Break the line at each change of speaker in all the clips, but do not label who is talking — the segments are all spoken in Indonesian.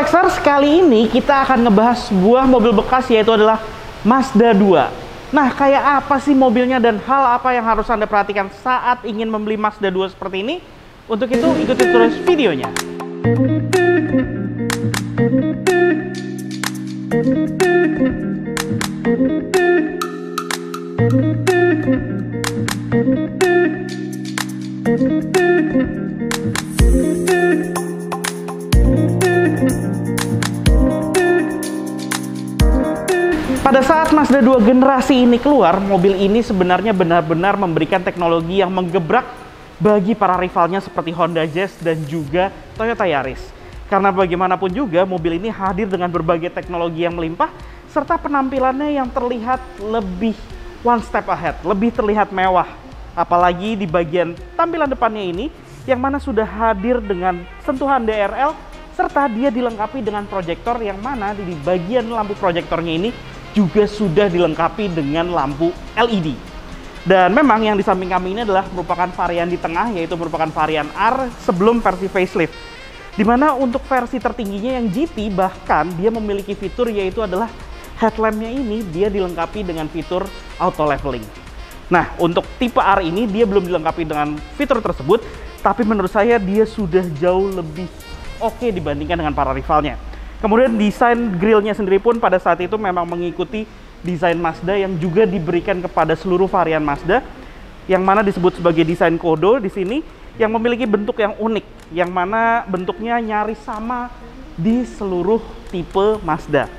Flexers, kali ini kita akan ngebahas sebuah mobil bekas, yaitu adalah Mazda 2. Nah, kayak apa sih mobilnya dan hal apa yang harus Anda perhatikan saat ingin membeli Mazda 2 seperti ini? Untuk itu, ikuti terus videonya. Pada saat Mazda 2 generasi ini keluar, mobil ini sebenarnya benar-benar memberikan teknologi yang menggebrak bagi para rivalnya seperti Honda Jazz dan juga Toyota Yaris. Karena bagaimanapun juga, mobil ini hadir dengan berbagai teknologi yang melimpah, serta penampilannya yang terlihat lebih one step ahead, lebih terlihat mewah. Apalagi di bagian tampilan depannya ini, yang mana sudah hadir dengan sentuhan DRL, serta dia dilengkapi dengan proyektor yang mana di bagian lampu proyektornya ini juga sudah dilengkapi dengan lampu LED. Dan memang yang di samping kami ini adalah merupakan varian di tengah, yaitu merupakan varian R sebelum versi facelift. Dimana untuk versi tertingginya yang GT, bahkan dia memiliki fitur yaitu adalah headlampnya ini dia dilengkapi dengan fitur auto leveling. Nah, untuk tipe R ini dia belum dilengkapi dengan fitur tersebut, tapi menurut saya dia sudah jauh lebih oke dibandingkan dengan para rivalnya. Kemudian desain grillnya sendiri pun pada saat itu memang mengikuti desain Mazda yang juga diberikan kepada seluruh varian Mazda, yang mana disebut sebagai desain kodo di sini, yang memiliki bentuk yang unik, yang mana bentuknya nyaris sama di seluruh tipe Mazda.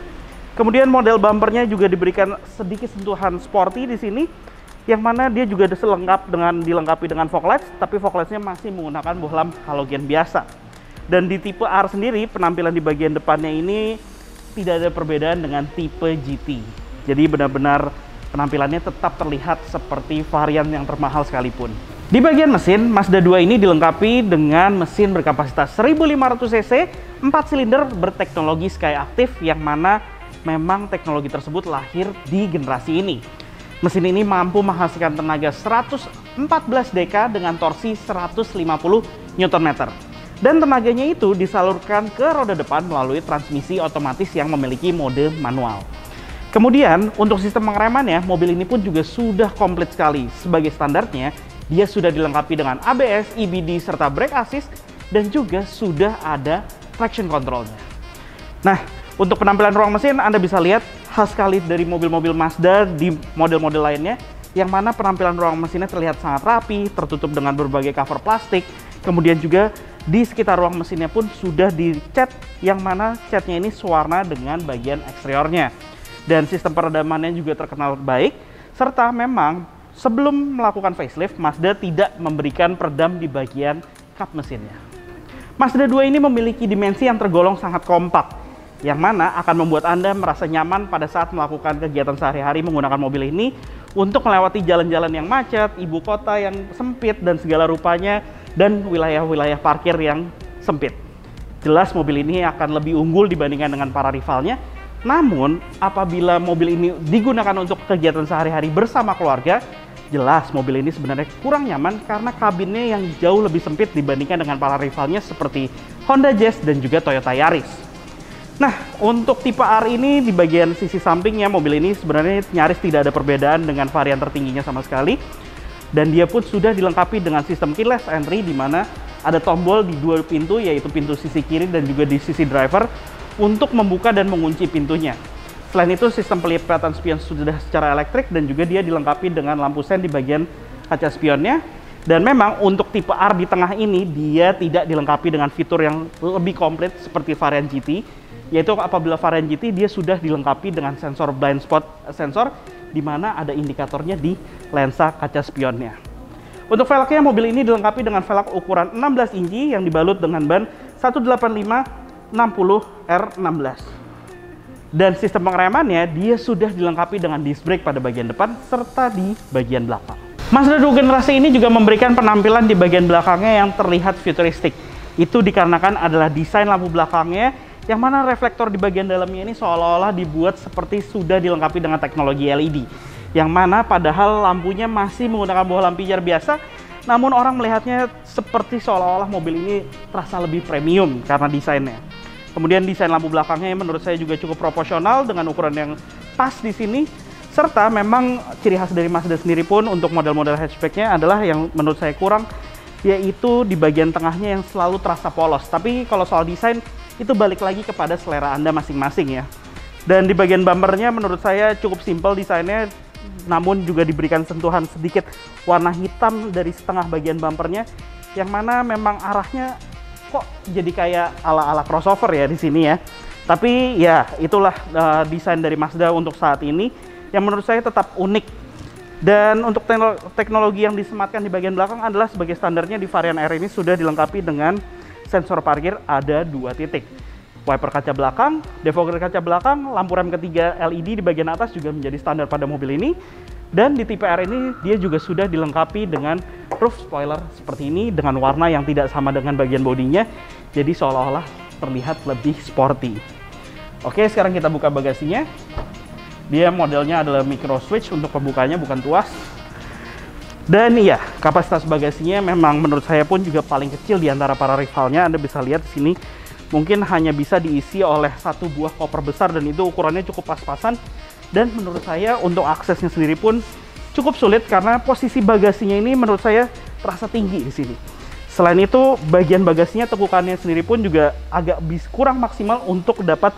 Kemudian model bumpernya juga diberikan sedikit sentuhan sporty di sini, yang mana dia juga dilengkapi dengan fog lights, tapi fog lights-nya masih menggunakan bohlam halogen biasa. Dan di tipe R sendiri, penampilan di bagian depannya ini tidak ada perbedaan dengan tipe GT. Jadi benar-benar penampilannya tetap terlihat seperti varian yang termahal sekalipun. Di bagian mesin, Mazda 2 ini dilengkapi dengan mesin berkapasitas 1500 cc, 4 silinder berteknologi Skyactiv, yang mana memang teknologi tersebut lahir di generasi ini. Mesin ini mampu menghasilkan tenaga 114 dk dengan torsi 150 Nm. Dan tenaganya itu disalurkan ke roda depan melalui transmisi otomatis yang memiliki mode manual. Kemudian untuk sistem pengeremannya, mobil ini pun juga sudah komplit sekali. Sebagai standarnya, dia sudah dilengkapi dengan ABS, EBD, serta brake assist, dan juga sudah ada traction controlnya. Nah, untuk penampilan ruang mesin, Anda bisa lihat khas sekali dari mobil-mobil Mazda di model-model lainnya, yang mana penampilan ruang mesinnya terlihat sangat rapi, tertutup dengan berbagai cover plastik. Kemudian juga di sekitar ruang mesinnya pun sudah dicat, yang mana catnya ini sewarna dengan bagian eksteriornya. Dan sistem peredamannya juga terkenal baik, serta memang sebelum melakukan facelift, Mazda tidak memberikan peredam di bagian kap mesinnya. Mazda 2 ini memiliki dimensi yang tergolong sangat kompak, yang mana akan membuat Anda merasa nyaman pada saat melakukan kegiatan sehari-hari menggunakan mobil ini untuk melewati jalan-jalan yang macet, ibu kota yang sempit dan segala rupanya, dan wilayah-wilayah parkir yang sempit. Jelas mobil ini akan lebih unggul dibandingkan dengan para rivalnya. Namun, apabila mobil ini digunakan untuk kegiatan sehari-hari bersama keluarga, jelas mobil ini sebenarnya kurang nyaman karena kabinnya yang jauh lebih sempit dibandingkan dengan para rivalnya seperti Honda Jazz dan juga Toyota Yaris. Nah, untuk tipe R ini di bagian sisi sampingnya, mobil ini sebenarnya nyaris tidak ada perbedaan dengan varian tertingginya sama sekali. Dan dia pun sudah dilengkapi dengan sistem keyless entry, di mana ada tombol di dua pintu, yaitu pintu sisi kiri dan juga di sisi driver, untuk membuka dan mengunci pintunya. Selain itu, sistem pelipatan spion sudah secara elektrik dan juga dia dilengkapi dengan lampu sen di bagian kaca spionnya. Dan memang untuk tipe R di tengah ini, dia tidak dilengkapi dengan fitur yang lebih komplit seperti varian GT, yaitu apabila varian GT dia sudah dilengkapi dengan sensor blind spot sensor, di mana ada indikatornya di lensa kaca spionnya. Untuk velgnya, mobil ini dilengkapi dengan velg ukuran 16 inci yang dibalut dengan ban 185/60R16. Dan sistem pengeremannya dia sudah dilengkapi dengan disc brake pada bagian depan serta di bagian belakang. Mazda 2 generasi ini juga memberikan penampilan di bagian belakangnya yang terlihat futuristik. Itu dikarenakan adalah desain lampu belakangnya, yang mana reflektor di bagian dalamnya ini seolah-olah dibuat seperti sudah dilengkapi dengan teknologi LED. Yang mana padahal lampunya masih menggunakan bohlam pijar biasa, namun orang melihatnya seperti seolah-olah mobil ini terasa lebih premium karena desainnya. Kemudian desain lampu belakangnya menurut saya juga cukup proporsional dengan ukuran yang pas di sini. Serta memang ciri khas dari Mazda sendiri pun untuk model-model hatchbacknya adalah yang menurut saya kurang, yaitu di bagian tengahnya yang selalu terasa polos. Tapi kalau soal desain itu balik lagi kepada selera Anda masing-masing ya. Dan di bagian bumpernya menurut saya cukup simpel desainnya, namun juga diberikan sentuhan sedikit warna hitam dari setengah bagian bumpernya, yang mana memang arahnya kok jadi kayak ala-ala crossover ya di sini ya. Tapi ya itulah desain dari Mazda untuk saat ini yang menurut saya tetap unik. Dan untuk teknologi yang disematkan di bagian belakang adalah sebagai standarnya di varian R ini sudah dilengkapi dengan sensor parkir ada 2 titik. Wiper kaca belakang, defogger kaca belakang, lampu rem ketiga LED di bagian atas juga menjadi standar pada mobil ini. Dan di tipe R ini dia juga sudah dilengkapi dengan roof spoiler seperti ini dengan warna yang tidak sama dengan bagian bodinya. Jadi seolah-olah terlihat lebih sporty. Oke, sekarang kita buka bagasinya. Dia modelnya adalah micro switch untuk pembukanya, bukan tuas. Dan iya, kapasitas bagasinya memang menurut saya pun juga paling kecil di antara para rivalnya. Anda bisa lihat di sini mungkin hanya bisa diisi oleh 1 buah koper besar dan itu ukurannya cukup pas-pasan. Dan menurut saya untuk aksesnya sendiri pun cukup sulit karena posisi bagasinya ini menurut saya terasa tinggi di sini. Selain itu, bagian bagasinya tekukannya sendiri pun juga agak kurang maksimal untuk dapat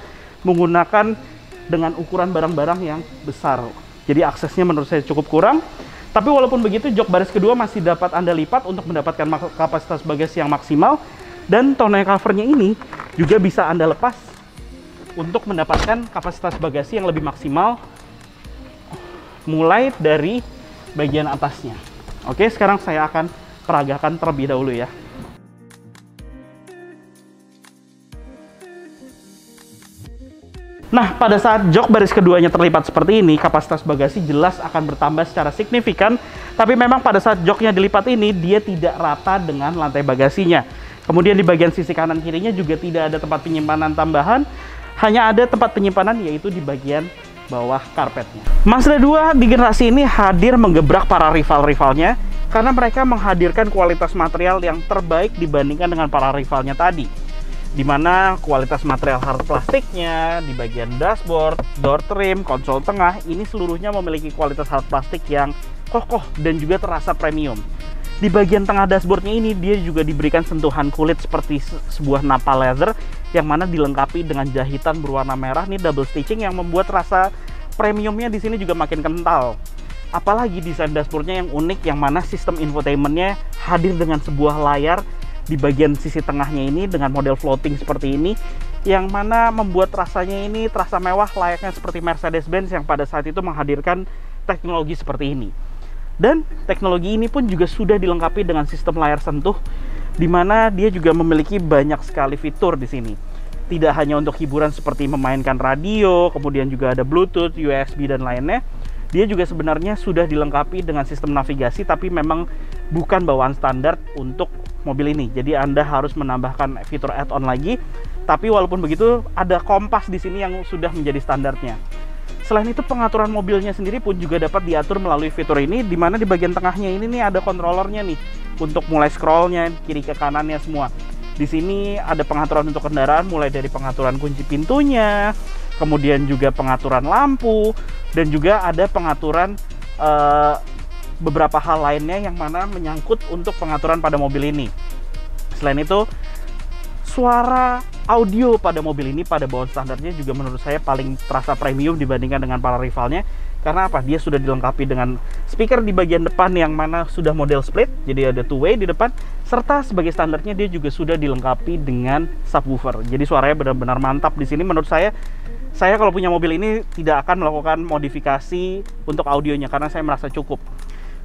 menggunakan dengan ukuran barang-barang yang besar. Jadi aksesnya menurut saya cukup kurang. Tapi walaupun begitu, jok baris kedua masih dapat Anda lipat untuk mendapatkan kapasitas bagasi yang maksimal. Dan tonneau covernya ini juga bisa Anda lepas untuk mendapatkan kapasitas bagasi yang lebih maksimal mulai dari bagian atasnya. Oke, sekarang saya akan peragakan terlebih dahulu ya. Nah, pada saat jok baris keduanya terlipat seperti ini, kapasitas bagasi jelas akan bertambah secara signifikan. Tapi memang pada saat joknya dilipat ini, dia tidak rata dengan lantai bagasinya. Kemudian di bagian sisi kanan kirinya juga tidak ada tempat penyimpanan tambahan. Hanya ada tempat penyimpanan yaitu di bagian bawah karpetnya. Mazda 2 di generasi ini hadir menggebrak para rival-rivalnya karena mereka menghadirkan kualitas material yang terbaik dibandingkan dengan para rivalnya tadi. Di mana kualitas material hard plastiknya di bagian dashboard, door trim, konsol tengah ini seluruhnya memiliki kualitas hard plastik yang kokoh dan juga terasa premium. Di bagian tengah dashboardnya ini dia juga diberikan sentuhan kulit seperti sebuah nappa leather yang mana dilengkapi dengan jahitan berwarna merah nih, double stitching yang membuat rasa premiumnya di sini juga makin kental. Apalagi desain dashboardnya yang unik yang mana sistem infotainmentnya hadir dengan sebuah layar di bagian sisi tengahnya ini dengan model floating seperti ini yang mana membuat rasanya ini terasa mewah layaknya seperti Mercedes-Benz yang pada saat itu menghadirkan teknologi seperti ini. Dan teknologi ini pun juga sudah dilengkapi dengan sistem layar sentuh di mana dia juga memiliki banyak sekali fitur di sini. Tidak hanya untuk hiburan seperti memainkan radio, kemudian juga ada Bluetooth, USB dan lainnya. Dia juga sebenarnya sudah dilengkapi dengan sistem navigasi tapi memang bukan bawaan standar untuk mobil ini. Jadi Anda harus menambahkan fitur add-on lagi. Tapi walaupun begitu ada kompas di sini yang sudah menjadi standarnya. Selain itu pengaturan mobilnya sendiri pun juga dapat diatur melalui fitur ini di mana di bagian tengahnya ini nih ada controllernya nih untuk mulai scrollnya kiri ke kanannya semua. Di sini ada pengaturan untuk kendaraan mulai dari pengaturan kunci pintunya, kemudian juga pengaturan lampu dan juga ada pengaturan beberapa hal lainnya yang mana menyangkut untuk pengaturan pada mobil ini. Selain itu, suara audio pada mobil ini pada bawaan standarnya juga menurut saya paling terasa premium dibandingkan dengan para rivalnya. Karena apa? Dia sudah dilengkapi dengan speaker di bagian depan yang mana sudah model split, jadi ada two way di depan, serta sebagai standarnya dia juga sudah dilengkapi dengan subwoofer. Jadi suaranya benar-benar mantap di sini menurut saya. Saya kalau punya mobil ini tidak akan melakukan modifikasi untuk audionya karena saya merasa cukup.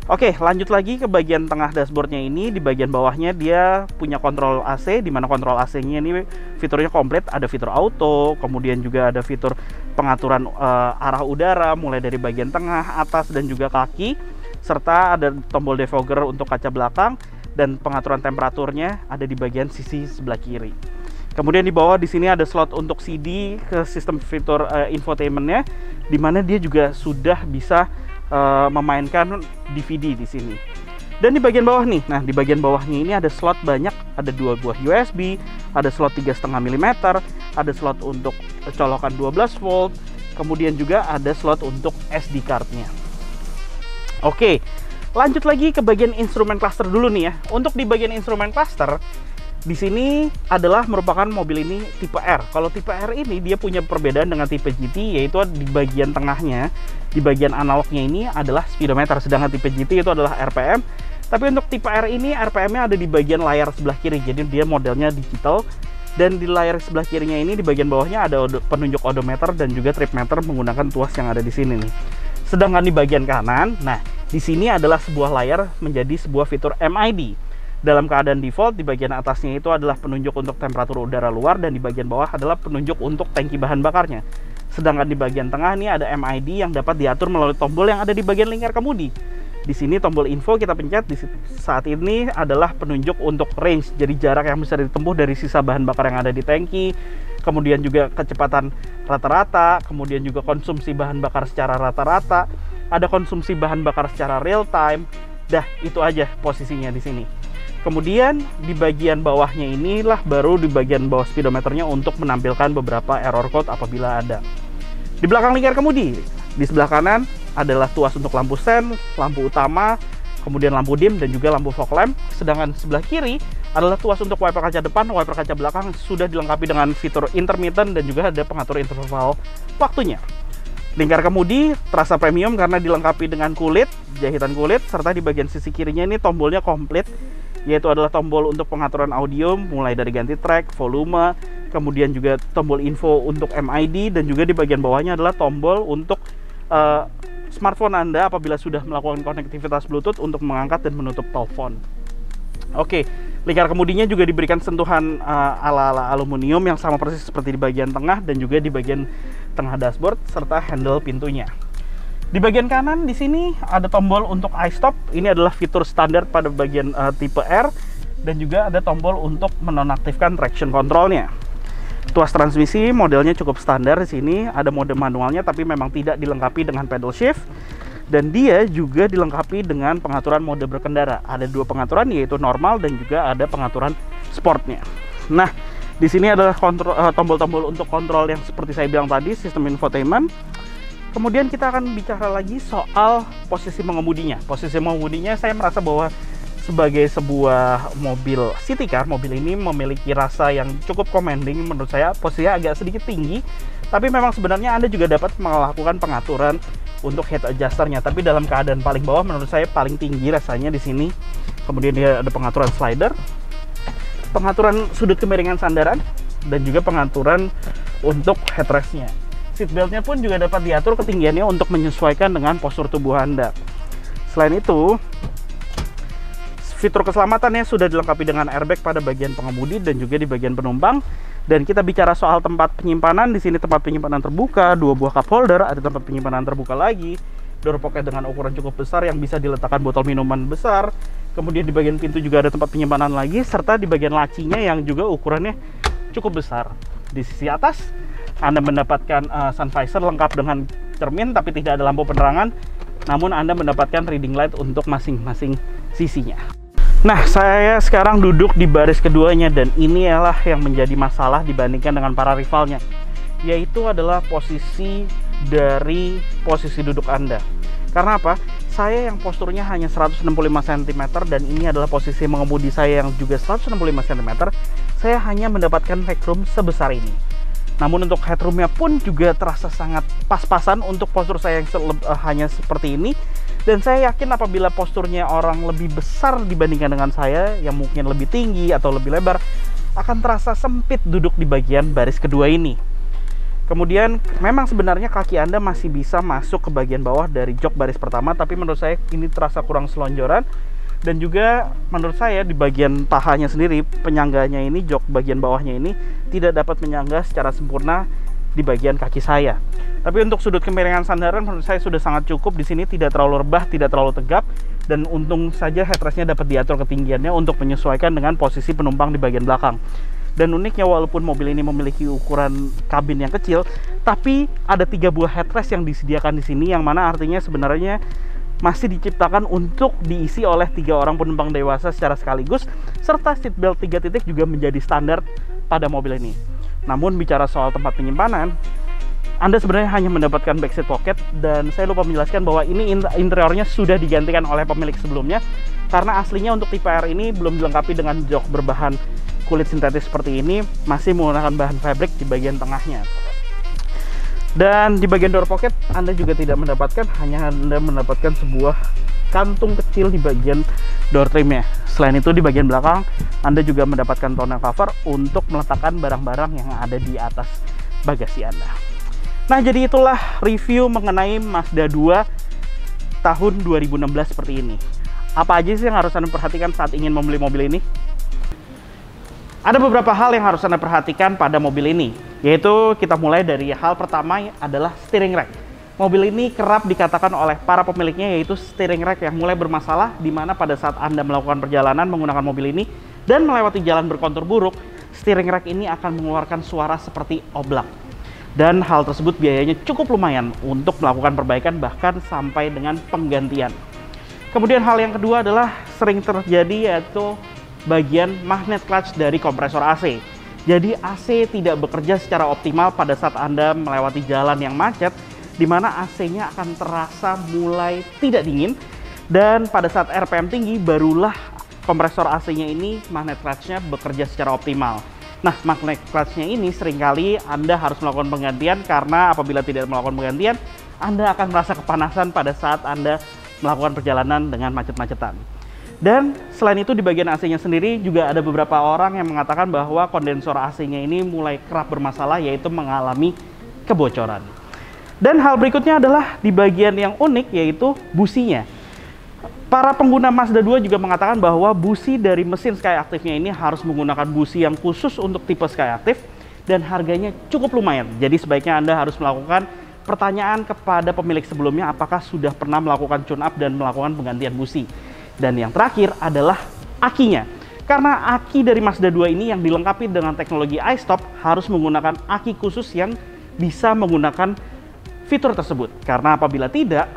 Oke, lanjut lagi ke bagian tengah dashboardnya ini. Di bagian bawahnya dia punya kontrol AC, di mana kontrol AC-nya ini fiturnya komplit. Ada fitur auto, kemudian juga ada fitur pengaturan arah udara mulai dari bagian tengah, atas, dan juga kaki. Serta ada tombol defogger untuk kaca belakang dan pengaturan temperaturnya ada di bagian sisi sebelah kiri. Kemudian di bawah di sini ada slot untuk CD ke sistem fitur infotainmentnya, di mana dia juga sudah bisa memainkan DVD di sini. Dan di bagian bawah nih, nah di bagian bawahnya ini ada slot banyak, ada 2 buah USB, ada slot 3,5 mm, ada slot untuk colokan 12 volt, kemudian juga ada slot untuk SD card-nya. Oke, lanjut lagi ke bagian instrumen cluster dulu nih ya. Untuk di bagian instrumen cluster, di sini adalah merupakan mobil ini tipe R. Kalau tipe R ini dia punya perbedaan dengan tipe GT, yaitu di bagian tengahnya, di bagian analognya ini adalah speedometer, sedangkan tipe GT itu adalah RPM. Tapi untuk tipe R ini RPM-nya ada di bagian layar sebelah kiri, jadi dia modelnya digital. Dan di layar sebelah kirinya ini di bagian bawahnya ada penunjuk odometer dan juga trip meter menggunakan tuas yang ada di sini nih. Sedangkan di bagian kanan, nah di sini adalah sebuah layar menjadi sebuah fitur MID. Dalam keadaan default, di bagian atasnya itu adalah penunjuk untuk temperatur udara luar dan di bagian bawah adalah penunjuk untuk tangki bahan bakarnya. Sedangkan di bagian tengah ini ada MID yang dapat diatur melalui tombol yang ada di bagian lingkar kemudi. Di sini tombol info kita pencet, di saat ini adalah penunjuk untuk range, jadi jarak yang bisa ditempuh dari sisa bahan bakar yang ada di tangki, kemudian juga kecepatan rata-rata, kemudian juga konsumsi bahan bakar secara rata-rata, ada konsumsi bahan bakar secara real time. Dah, itu aja posisinya di sini. Kemudian di bagian bawahnya inilah baru di bagian bawah speedometernya untuk menampilkan beberapa error code apabila ada. Di belakang lingkar kemudi, di sebelah kanan adalah tuas untuk lampu sen, lampu utama, kemudian lampu dim dan juga lampu fog lamp. Sedangkan sebelah kiri adalah tuas untuk wiper kaca depan, wiper kaca belakang sudah dilengkapi dengan fitur intermittent dan juga ada pengatur interval waktunya. Lingkar kemudi terasa premium karena dilengkapi dengan kulit, jahitan kulit, serta di bagian sisi kirinya ini tombolnya komplit, yaitu adalah tombol untuk pengaturan audio mulai dari ganti track, volume, kemudian juga tombol info untuk MID, dan juga di bagian bawahnya adalah tombol untuk smartphone Anda apabila sudah melakukan konektivitas Bluetooth untuk mengangkat dan menutup telepon. Oke, lingkar kemudinya juga diberikan sentuhan ala-ala aluminium yang sama persis seperti di bagian tengah dan juga di bagian tengah dashboard serta handle pintunya. Di bagian kanan di sini ada tombol untuk iStop. Ini adalah fitur standar pada bagian tipe R, dan juga ada tombol untuk menonaktifkan traction controlnya. Tuas transmisi modelnya cukup standar di sini, ada mode manualnya tapi memang tidak dilengkapi dengan pedal shift, dan dia juga dilengkapi dengan pengaturan mode berkendara. Ada 2 pengaturan, yaitu normal dan juga ada pengaturan sportnya. Nah, di sini adalah tombol-tombol untuk kontrol yang seperti saya bilang tadi, sistem infotainment. Kemudian kita akan bicara lagi soal posisi mengemudinya. Posisi mengemudinya saya merasa bahwa sebagai sebuah mobil city car, mobil ini memiliki rasa yang cukup commanding menurut saya. Posisinya agak sedikit tinggi, tapi memang sebenarnya Anda juga dapat melakukan pengaturan untuk head adjusternya. Tapi dalam keadaan paling bawah menurut saya paling tinggi rasanya di sini. Kemudian dia ada pengaturan slider, pengaturan sudut kemiringan sandaran, dan juga pengaturan untuk headrestnya. Seatbeltnya pun juga dapat diatur ketinggiannya untuk menyesuaikan dengan postur tubuh Anda. Selain itu, fitur keselamatannya sudah dilengkapi dengan airbag pada bagian pengemudi dan juga di bagian penumpang. Dan kita bicara soal tempat penyimpanan, di sini tempat penyimpanan terbuka, 2 buah cup holder, ada tempat penyimpanan terbuka lagi, door pocket dengan ukuran cukup besar yang bisa diletakkan botol minuman besar. Kemudian di bagian pintu juga ada tempat penyimpanan lagi, serta di bagian lacinya yang juga ukurannya cukup besar. Di sisi atas Anda mendapatkan sun visor lengkap dengan cermin tapi tidak ada lampu penerangan, namun Anda mendapatkan reading light untuk masing-masing sisinya. Nah, saya sekarang duduk di baris keduanya, dan ini adalah yang menjadi masalah dibandingkan dengan para rivalnya, yaitu adalah posisi dari posisi duduk Anda. Karena apa? Saya yang posturnya hanya 165 cm dan ini adalah posisi mengemudi saya yang juga 165 cm, saya hanya mendapatkan legroom sebesar ini. Namun untuk headroomnya pun juga terasa sangat pas-pasan untuk postur saya yang hanya seperti ini. Dan saya yakin apabila posturnya orang lebih besar dibandingkan dengan saya yang mungkin lebih tinggi atau lebih lebar, akan terasa sempit duduk di bagian baris kedua ini. Kemudian memang sebenarnya kaki Anda masih bisa masuk ke bagian bawah dari jok baris pertama, tapi menurut saya ini terasa kurang selonjoran. Dan juga menurut saya di bagian pahanya sendiri, penyangganya ini, jok bagian bawahnya ini tidak dapat menyangga secara sempurna di bagian kaki saya. Tapi untuk sudut kemiringan sandaran menurut saya sudah sangat cukup. Di sini tidak terlalu rebah, tidak terlalu tegap, dan untung saja headrestnya dapat diatur ketinggiannya untuk menyesuaikan dengan posisi penumpang di bagian belakang. Dan uniknya, walaupun mobil ini memiliki ukuran kabin yang kecil, tapi ada 3 buah headrest yang disediakan di sini, yang mana artinya sebenarnya masih diciptakan untuk diisi oleh 3 orang penumpang dewasa secara sekaligus, serta seatbelt 3 titik juga menjadi standar pada mobil ini. Namun bicara soal tempat penyimpanan, Anda sebenarnya hanya mendapatkan backseat pocket, dan saya lupa menjelaskan bahwa ini interiornya sudah digantikan oleh pemilik sebelumnya, karena aslinya untuk tipe R ini belum dilengkapi dengan jok berbahan kulit sintetis seperti ini, masih menggunakan bahan fabric di bagian tengahnya. Dan di bagian door pocket Anda juga tidak mendapatkan, hanya Anda mendapatkan sebuah kantung kecil di bagian door trimnya. Selain itu di bagian belakang Anda juga mendapatkan tonneau cover untuk meletakkan barang-barang yang ada di atas bagasi Anda. Nah, jadi itulah review mengenai Mazda 2 tahun 2016 seperti ini. Apa aja sih yang harus Anda perhatikan saat ingin membeli mobil ini? Ada beberapa hal yang harus Anda perhatikan pada mobil ini, yaitu kita mulai dari hal pertama adalah steering rack. Mobil ini kerap dikatakan oleh para pemiliknya yaitu steering rack yang mulai bermasalah, di mana pada saat Anda melakukan perjalanan menggunakan mobil ini dan melewati jalan berkontur buruk, steering rack ini akan mengeluarkan suara seperti oblak. Dan hal tersebut biayanya cukup lumayan untuk melakukan perbaikan, bahkan sampai dengan penggantian. Kemudian hal yang kedua adalah sering terjadi yaitu bagian magnet clutch dari kompresor AC. Jadi AC tidak bekerja secara optimal pada saat Anda melewati jalan yang macet, di mana AC-nya akan terasa mulai tidak dingin, dan pada saat RPM tinggi barulah kompresor AC-nya ini magnet clutch-nya bekerja secara optimal. Nah, magnet clutch-nya ini seringkali Anda harus melakukan penggantian, karena apabila tidak melakukan penggantian, Anda akan merasa kepanasan pada saat Anda melakukan perjalanan dengan macet-macetan. Dan selain itu di bagian AC-nya sendiri juga ada beberapa orang yang mengatakan bahwa kondensor AC-nya ini mulai kerap bermasalah, yaitu mengalami kebocoran. Dan hal berikutnya adalah di bagian yang unik, yaitu businya. Para pengguna Mazda 2 juga mengatakan bahwa busi dari mesin Skyactiv-nya ini harus menggunakan busi yang khusus untuk tipe Skyactiv, dan harganya cukup lumayan. Jadi sebaiknya Anda harus melakukan pertanyaan kepada pemilik sebelumnya apakah sudah pernah melakukan tune-up dan melakukan penggantian busi. Dan yang terakhir adalah akinya. Karena aki dari Mazda 2 ini yang dilengkapi dengan teknologi iStop harus menggunakan aki khusus yang bisa menggunakan fitur tersebut. Karena apabila tidak,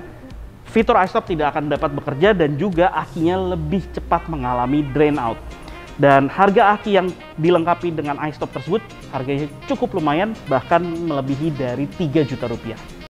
fitur iStop tidak akan dapat bekerja, dan juga akinya lebih cepat mengalami drain out. Dan harga aki yang dilengkapi dengan iStop tersebut harganya cukup lumayan, bahkan melebihi dari 3 juta rupiah.